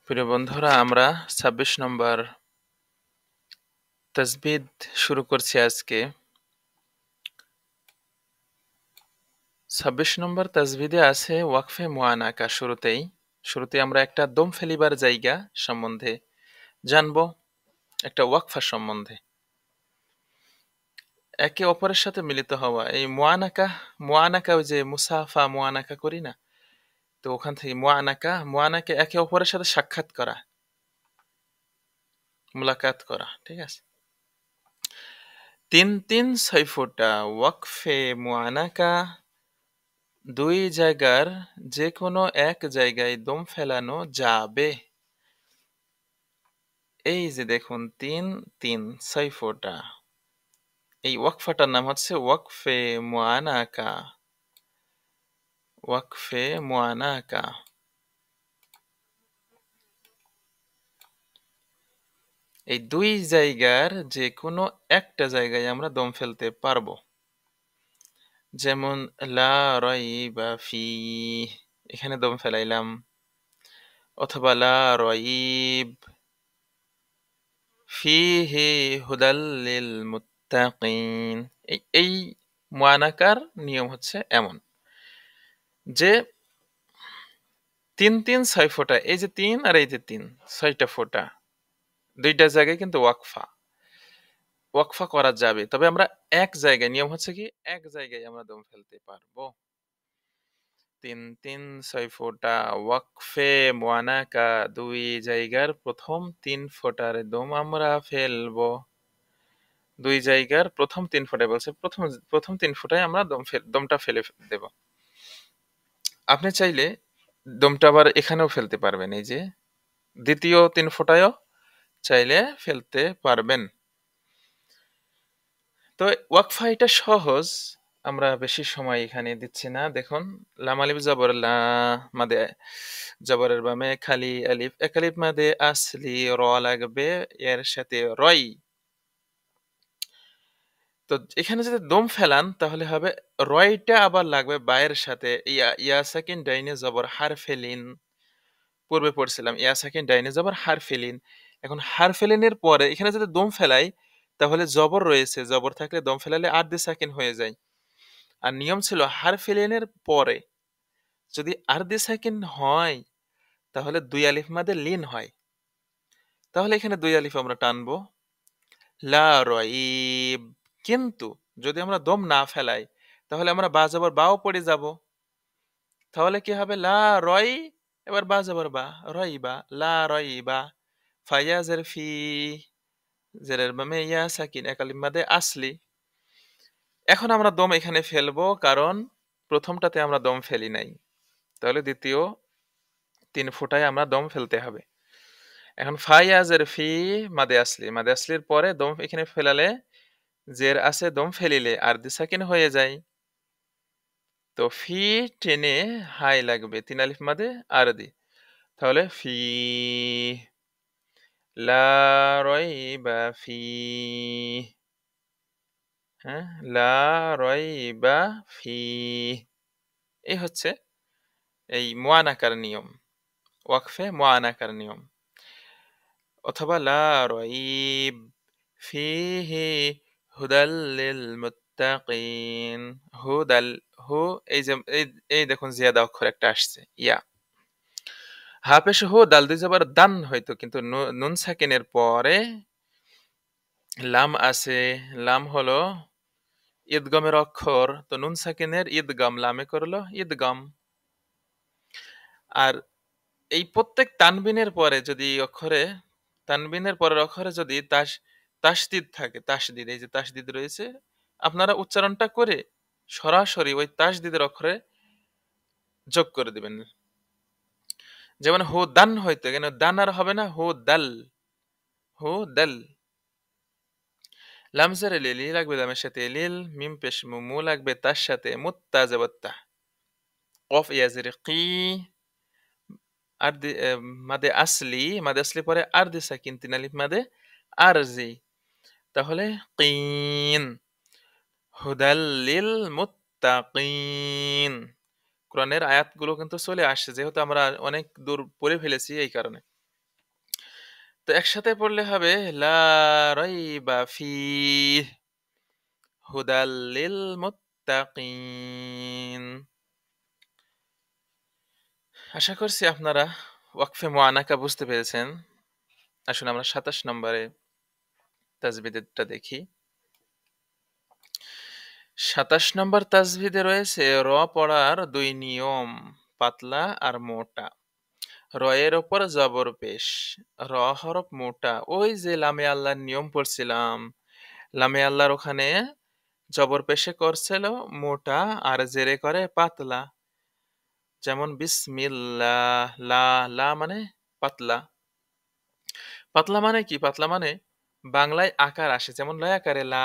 প্রিয় বন্ধুরা, আমরা ২৬ নম্বর তাজবিদ শুরু করছি আজকে। ২৬ নম্বর তাজবিদে আছে ওয়াকফে মুআনাকা। শুরুতেই আমরা একটা দম ফেলিবার জায়গা সম্বন্ধে জানব, একটা ওয়াকফা সম্বন্ধে। একে অপরের সাথে মিলিত হওয়া, এই মুআনাকা ওই যে মুসাফা মুআনাকা করি না, তো ওখান থেকে মুআনাকা একে অপরের সাথে সাক্ষাৎ করা, মুলাকাত করা, ঠিক আছে। ৩-৩ ফুটা ওয়াকফে মুআনাকা, দুই জায়গার যে কোনো এক জায়গায় দম ফেলানো যাবে। এই যে দেখুন ৩-৩ ফোঁটা, এই ওয়াকফাটার নাম হচ্ছে ওয়াকফে মুআনাকা। ওয়াকফে মুআনাকা, এই দুই জায়গার যে কোনো একটা জায়গায় আমরা দম ফেলতে পারবো। যেমন লা রাইবা ফীহ, এখানে দম ফেলাইলাম। অথবা লা রাইব ফীহি হুদাল লিল মুত্তাকিন। এই মুআনাকার নিয়ম হচ্ছে এমন যে ৩-৩ ফোঁটা, এই যে ৩ আর এই যে ৬টা ফোঁটা, দুইটা জায়গায় কিন্তু ওয়াকফা করা যাবে। তবে আমরা এক জায়গায়, নিয়ম হচ্ছে কি এক জায়গায় আমরা দম ফেলতে পারবো। ৩-৩ ফোঁটা ওয়াকফে মুআনাকা, দুই জায়গার প্রথম ৩ ফোঁটার দম আমরা ফেলবো। দুই জায়গার প্রথম ৩ ফোঁটায় বলছে, প্রথম ৩ ফোঁটায় আমরা দমটা ফেলে দেব। আপনি চাইলে দমটা আবার এখানেও ফেলতে পারবেন, এই যে দ্বিতীয় ৩ ফোঁটায়ও চাইলে ফেলতে পারবেন। তো ওয়াকফা এটা সহজ, আমরা বেশি সময় এখানে দিচ্ছি না। দেখুন, লাম আলিফ জবর লা, মাদে জবরের বামে খালি আলিফ, এক আলিফ মাদে আসলি, র লাগবে এর সাথে রই। তো এখানে যদি দম ফেলান তাহলে হবে রয়টা আবার লাগবে বায়ের সাথে। ইয়া সাকিন ডাইনে জবর হারফেলিন, পূর্বে পড়ছিলাম ইয়া সাকিন ডাইনে জবর হারফেলিন। এখন হারফেলিনের পরে এখানে যদি দম ফেলাই তাহলে জবর রয়েছে, জবর থাকলে দম ফেলালে আর্ধে সাকিন হয়ে যায়। আর নিয়ম ছিল হারফেলিনের পরে যদি আর্ধে সাকিন হয় তাহলে দুই আলিফ মাদে লিন হয়। তাহলে এখানে দুই আলিফ আমরা টানবো, লা রয়িব। কিন্তু যদি আমরা দম না ফেলাই তাহলে আমরা বা জবর বাও পড়ে যাব। তাহলে কি হবে, লা রয়, এবার বা জবর বা, রয়িবা, লা রয়িবা। ফাইয়া জের ফি, জেরের বামে ইয়া সাকিন, এক আলিফ মাদে আসলি। এখন আমরা দম এখানে ফেলবো কারণ প্রথমটাতে আমরা দম ফেলি নাই, তাহলে দ্বিতীয় ৩ ফোঁটায় আমরা দম ফেলতে হবে। এখন ফাইয়া জের ফি, মাদে আসলি, মাদে আসলির পরে দম এখানে ফেলালে জের আছে, দম ফেলিলে আরদি সাকিন হয়ে যায়। তো ফি টেনে হাই লাগবে, ৩ আলিফ মাদে আরদি। তাহলে ফি, লা রাইবা ফি, হ্যাঁ, লা রাইবা ফি। এই হচ্ছে এই মুআনাকার নিয়ম, ওয়াকফে মুআনাকার নিয়ম। অথবা লা রাইব ফিহি হুদাল লিল মুত্তাকিন। হুদাল, হু, এই যে এই দেখুন জিয়াদা অক্ষর একটা আসছে, ইয়া। হা পেশ হু, দাল দুই জবর দান হয়তো, কিন্তু নুন সাকিনের পরে লাম আছে। লাম হলো ঈদগমের অক্ষর, তো নুন সাকিনের ঈদগাম লামে করলো ঈদগাম। আর এই প্রত্যেক তানবিনের পরে যদি অক্ষরে, তানবিনের পরের অক্ষরে যদি তাসদিদ থাকে, তাসদিদ, এই যে তাসদিদ রয়েছে, আপনারা উচ্চারণটা করে সরাসরি ওই তাসদিদের অক্ষরে যোগ করে দিবেন। যেমন হু দান হইতো, কেন দান আর হবে না, হু দাল, হু দাল। লামজার লিলি লাগবে লামের সাথে লিল, মিম পেশ মু লাগবে তার সাথে, মুত্তা যাবত্তা। কফ ইয়াজির কি, আর মাদে আসলি, মাদে আসলি পরে আর দি সাকিন, ৩ আলিফ মাদে আরজি। তাহলে কিন, হুদাল লিল মুত্তাকিন। কোরআনের আয়াতগুলো কিন্তু চলে আসছে, যেহেতু আমরা অনেক দূর পড়ে ফেলেছি এই কারণে। তো একসাথে পড়লে হবে লা রাইবা ফিহ হুদাল লিল মুত্তাকিন। আশা করছি আপনারা ওয়াকফে মুআনাকা বুঝতে পেরেছেন। আসুন আমরা ২৭ নম্বরে তাজবিদেরটা দেখি। ২৭ নম্বর তাজবিদে রয়েছে র পড়ার ২ নিয়ম, পাতলা আর মোটা। র এর ওপর জবর পেশ, র হরফ মোটা। ওই যে লামে আল্লাহর নিয়ম পড়ছিলাম, লামে আল্লাহর ওখানে জবর পেশে করছিল মোটা আর জেরে করে পাতলা। যেমন বিসমিল্লাহ, লা, লা মানে পাতলা। পাতলা মানে কি? পাতলা মানে বাংলায় আকার আসে, যেমন লয় আকারে লা,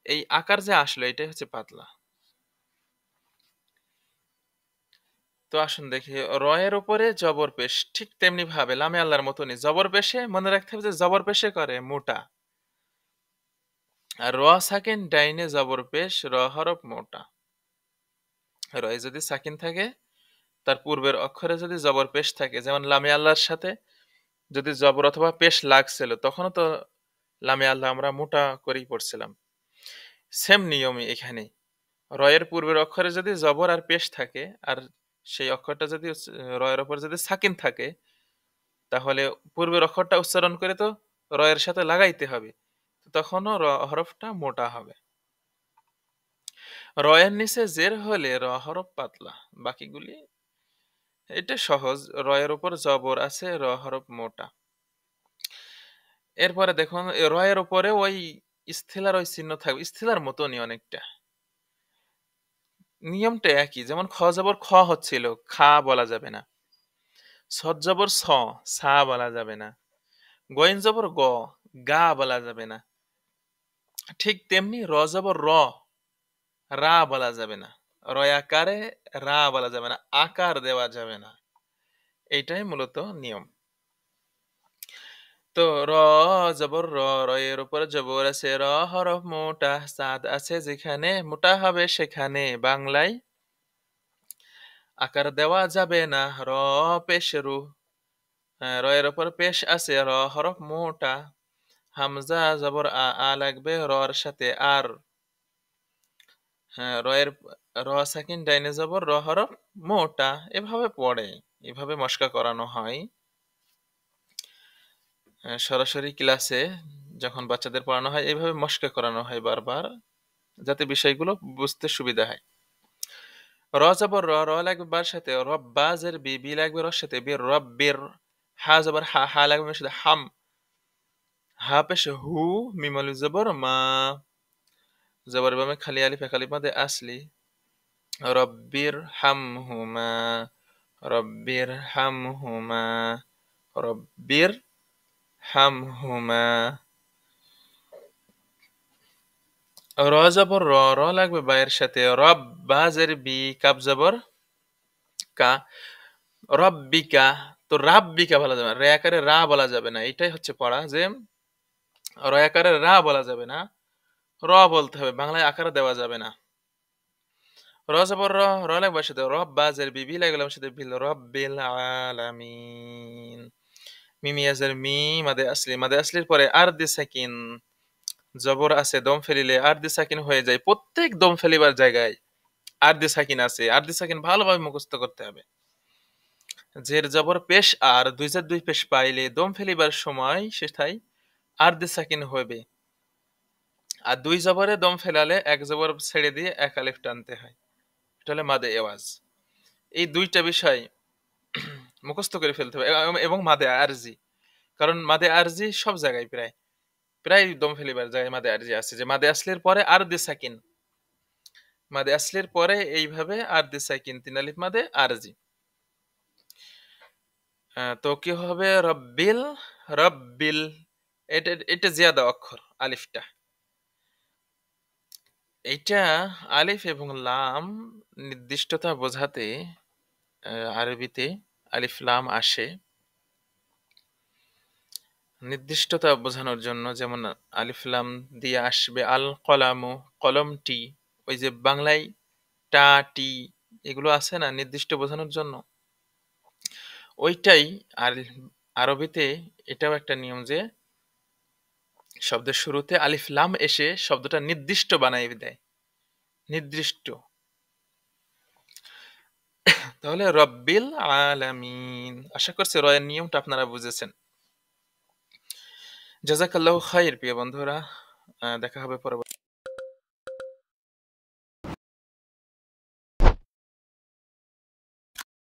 এই আকার যে আসলো এটাই হচ্ছে পাতলা। তো আসুন দেখি, র এর উপরে জবর পেশ, ঠিক তেমনি ভাবে লামে আল্লাহর মতনই জবর পেশে, মনে রাখতে হবে যে জবর পেশে করে মোটা। আর র সাকিন ডাইনে জবর পেশ, র হরফ মোটা। রয়ে যদি সাকিন থাকে, তার পূর্বের অক্ষরে যদি জবর পেশ থাকে, যেমন লামে আল্লাহর সাথে যদি জবর অথবা পেশ লাগছিল, তখনও তো লামে আল্লাহ আমরা মোটা করেই পড়ছিলাম। সেম নিয়মই এখানে, রয়ের পূর্বের অক্ষরে যদি জবর আর পেশ থাকে, আর সেই অক্ষরটা যদি রয়ের ওপর যদি সাকিন থাকে, তাহলে পূর্বের অক্ষরটা উচ্চারণ করে তো রয়ের সাথে লাগাইতে হবে, তখনও র হরফটা মোটা হবে। রয়ের নিচে জের হলে র হরফ পাতলা, বাকিগুলি এটা সহজ। রয়ের উপর জবর আছে, র হরফ মোটা। এরপরে দেখুন রয়ের উপরে ওই স্থিলার ওই চিহ্ন থাকবে, স্থিলার মতনই অনেকটা, নিয়মটা একই। যেমন খ জবর খ হচ্ছিল, খা বলা যাবে না। সদ জবর স, সা বলা যাবে না। গইন জবর গ, গা বলা যাবে না। ঠিক তেমনি র জবর র, রা বলা যাবে না। রয়াকারে রা বলা যাবে না, আকার দেওয়া যাবে না। এইটাই মূলত নিয়ম। তো র জবর র, র এর উপরে জবর আছে, র হরফ মোটা, সাদ আছে যেখানে মোটা হবে সেখানে বাংলায় আকার দেওয়া যাবে না। র পেশ রু, হ্যাঁ, র এর উপর পেশ আছে, র হরফ মোটা। হামজা জবর আ, আ লাগবে রর সাথে আর। হ্যাঁ, র এর র সাকিন ডাইনে জবর, র হরফ মোটা। এভাবে পড়ে, এভাবে মশকা করানো হয়। সরাসরি ক্লাসে যখন বাচ্চাদের পড়ানো হয় এইভাবে মশকা করানো হয় বারবার, যাতে বিষয়গুলো বুঝতে সুবিধা হয়। র জবর র, র লাগবে বার সাথে, রব্বা জের বি, বি লাগবে রর সাথে, বি রব্বির। হা জবর হা, হা লাগবে মিমের সাথে, হাম। হা পেশ হু, মিম আলিফ জবর মা, জবর বামে খালি আলিফ এক আলিফ মাদে আসলি। রব্বির হামহুমা, রব্বির হামহুমা, রব্বির হামহুমা। র জবর র, র লাগবে বায়ের সাথে, রব বা জের বি, কাব জবর কা, রব্বিকা। তো রাব্বিকা বলা যাবে না, রে আকারে রা বলা যাবে না। এটাই হচ্ছে পড়া, যে র আকারে রা বলা যাবে না, র বলতে হবে, বাংলায় আকার দেওয়া যাবে না। র জবর র, র লাগবে বায়ের সাথে, রব বা জের বি, বি লাগবে লামের সাথে, বিল রব্বিল আলামিন। মিম ইয়াজের মি, মাদে আসলি, মাদে আসলির পরে আর দি সাকিন, জবর আছে, দম ফেলিলে আর দি সাকিন হয়ে যায়। প্রত্যেক দম ফেলিবার জায়গায় আর দি সাকিন আছে। আর দি সাকিন ভালোভাবে মুখস্থ করতে হবে। জের জবর পেশ আর, দুই জের দুই পেশ পাইলে দম ফেলিবার সময় সেটাই আর দি সাকিন হবে। আর দুই জবরে দম ফেলালে এক জবর ছেড়ে দিয়ে এক আলিফ টানতে হয়। এটা হলো মাদে এওয়াজ। এই দুইটা বিষয় মুখস্থ করে ফেলতে হবে, এবং মাদে আরজি। কারণ মাদে আরজি সব জায়গায় প্রায় প্রায় দম ফেলিবার জায়গায় মাদে আরজি আছে, যে মাদে আসলের পরে আর দি সাকিন, মাদে আসলের পরে এইভাবে আর দি সাকিন, তিন আলিফ মাদে আরজি। তো কি হবে? রব্বিল, রব্বিল, এটা এটা জিয়াদা অক্ষর আলিফটা। এইটা আলিফ এবং লাম নির্দিষ্টতা বোঝাতে আরবিতে আলিফ লাম আসে নির্দিষ্টতা বোঝানোর জন্য। যেমন আলিফ লাম দিয়ে আসবে আল কলামু, কলমটি। ওই যে বাংলায় টা টি এগুলো আছে না, নির্দিষ্ট বোঝানোর জন্য, ওইটাই। আর আরবিতে এটাও একটা নিয়ম যে শব্দের শুরুতে আলিফ লাম এসে শব্দটা নির্দিষ্ট বানাই দেয়, নির্দিষ্ট। তাহলে রব্বিল আলামিন। আশা করছি রয়ের নিয়মটা আপনারা বুঝেছেন। জাযাকাল্লাহু খাইর প্রিয় বন্ধুরা। দেখা হবে পরবর্তী